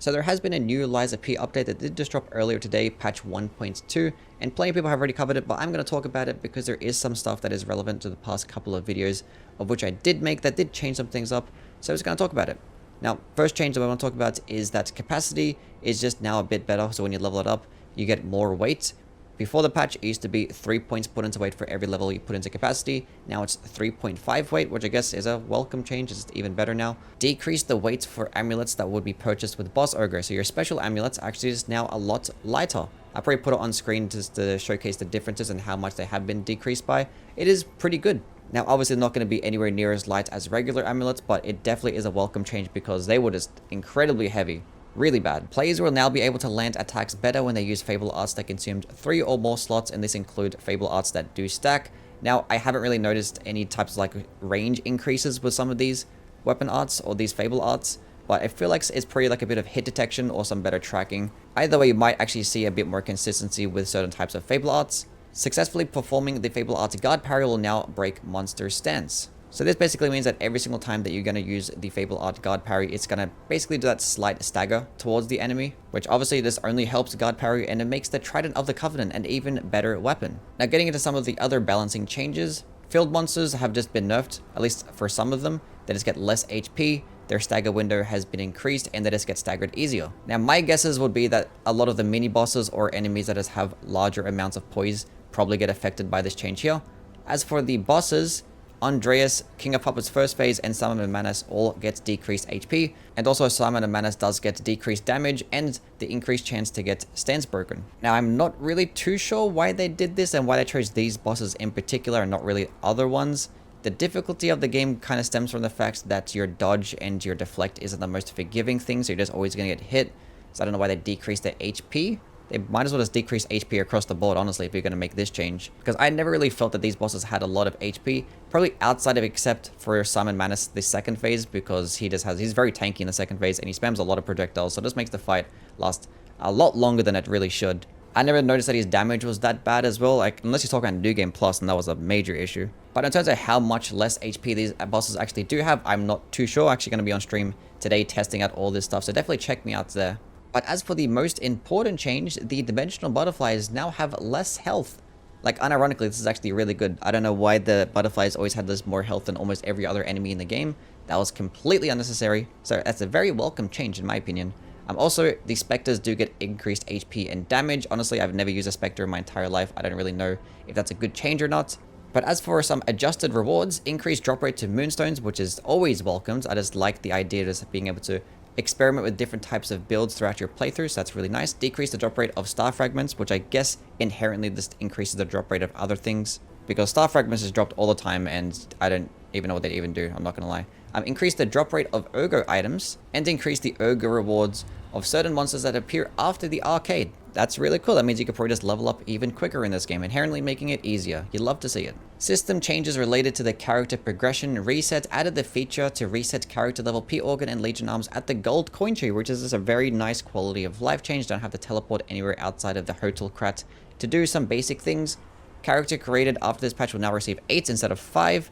So there has been a new Lies of P update that did just drop earlier today, patch 1.2, and plenty of people have already covered it, but I'm going to talk about it because there is some stuff that is relevant to the past couple of videos, of which I did make that did change some things up, so I'm just going to talk about it. Now, first change that I want to talk about is that capacity is just now a bit better, so when you level it up, you get more weight. Before the patch, it used to be 3 points put into weight for every level you put into capacity. Now it's 3.5 weight, which I guess is a welcome change. It's even better now. Decrease the weight for amulets that would be purchased with Boss Ogre. So your special amulets actually is now a lot lighter. I'll probably put it on screen just to showcase the differences and how much they have been decreased by. It is pretty good. Now, obviously not going to be anywhere near as light as regular amulets, but it definitely is a welcome change because they were just incredibly heavy. Really bad. Players will now be able to land attacks better when they use Fable Arts that consumed 3 or more slots, and this include Fable Arts that do stack. Now, I haven't really noticed any types of like range increases with some of these weapon arts or these Fable Arts, but I feel like it's pretty like a bit of hit detection or some better tracking. Either way, you might actually see a bit more consistency with certain types of Fable Arts. Successfully performing the Fable Arts guard parry will now break monster stance. So this basically means that every single time that you're going to use the Fable Art guard parry, it's going to basically do that slight stagger towards the enemy, which obviously this only helps guard parry and it makes the Trident of the Covenant an even better weapon. Now getting into some of the other balancing changes, field monsters have just been nerfed, at least for some of them. They just get less HP, their stagger window has been increased, and they just get staggered easier. Now my guesses would be that a lot of the mini bosses or enemies that just have larger amounts of poise probably get affected by this change here. As for the bosses, Andreas, King of Puppets first phase, and Simon & Manus all get decreased HP, and also Simon & Manus does get decreased damage and the increased chance to get stance broken. Now I'm not really too sure why they did this and why they chose these bosses in particular and not really other ones. The difficulty of the game kind of stems from the fact that your dodge and your deflect isn't the most forgiving thing, so you're just always going to get hit. So I don't know why they decreased their HP. They might as well just decrease HP across the board, honestly, if you're going to make this change. Because I never really felt that these bosses had a lot of HP. Probably outside of except for Simon Manus, the second phase, because he's very tanky in the second phase and he spams a lot of projectiles. So this makes the fight last a lot longer than it really should. I never noticed that his damage was that bad as well, like unless you're talking about New Game Plus, and that was a major issue. But in terms of how much less HP these bosses actually do have, I'm not too sure. Actually going to be on stream today testing out all this stuff, so definitely check me out there. But as for the most important change, the dimensional butterflies now have less health. Like, unironically, this is actually really good. I don't know why the butterflies always had this more health than almost every other enemy in the game. That was completely unnecessary. So that's a very welcome change in my opinion. Also, the Spectres do get increased HP and damage. Honestly, I've never used a Spectre in my entire life. I don't really know if that's a good change or not. But as for some adjusted rewards, increased drop rate to Moonstones, which is always welcomed. I just like the idea of just being able to experiment with different types of builds throughout your playthrough, so that's really nice. Decrease the drop rate of star fragments, which I guess inherently just increases the drop rate of other things, because star fragments is dropped all the time and I don't even know what they even do, I'm not gonna lie. Increase the drop rate of Ogre items, and increase the Ogre rewards of certain monsters that appear after the arcade. That's really cool. That means you could probably just level up even quicker in this game, inherently making it easier. You'd love to see it. System changes related to the character progression reset added the feature to reset character level P-Organ and Legion Arms at the gold coin tree, which is just a very nice quality of life change. Don't have to teleport anywhere outside of the Hotel Krat to do some basic things. Character created after this patch will now receive 8 instead of 5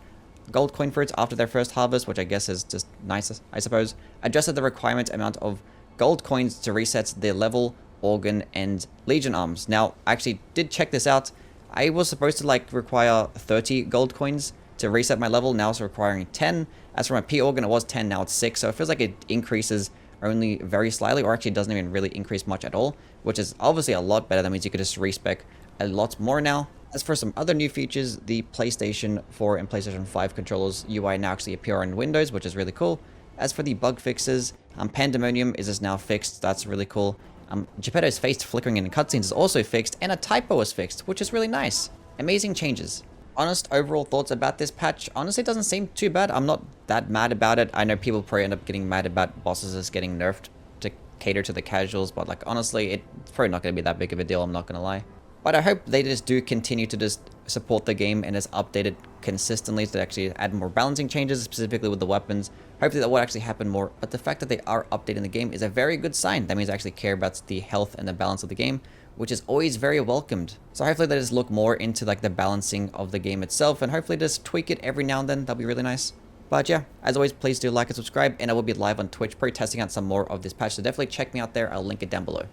gold coin fruits after their first harvest, which I guess is just nice, I suppose. Adjusted the requirement amount of gold coins to reset the level, organ, and Legion Arms. Now, I actually did check this out. I was supposed to like require 30 gold coins to reset my level. Now it's requiring 10. As for my P-Organ, it was 10, now it's 6. So it feels like it increases only very slightly, or actually doesn't even really increase much at all, which is obviously a lot better. That means you could just respec a lot more now. As for some other new features, the PlayStation 4 and PlayStation 5 controllers UI now actually appear on Windows, which is really cool. As for the bug fixes, Pandemonium is now fixed. That's really cool. Geppetto's face flickering in cutscenes is also fixed, and a typo is fixed, which is really nice. Amazing changes. Honest overall thoughts about this patch, honestly it doesn't seem too bad. I'm not that mad about it. I know people probably end up getting mad about bosses just getting nerfed to cater to the casuals, but like honestly, it's probably not going to be that big of a deal, I'm not going to lie. But I hope they just do continue to just support the game and just update it consistently to actually add more balancing changes, specifically with the weapons. Hopefully that will actually happen more, but the fact that they are updating the game is a very good sign. That means they actually care about the health and the balance of the game, which is always very welcomed. So hopefully they just look more into like the balancing of the game itself, and hopefully just tweak it every now and then. That'll be really nice. But yeah, as always, please do like and subscribe, and I will be live on Twitch, probably testing out some more of this patch, so definitely check me out there. I'll link it down below.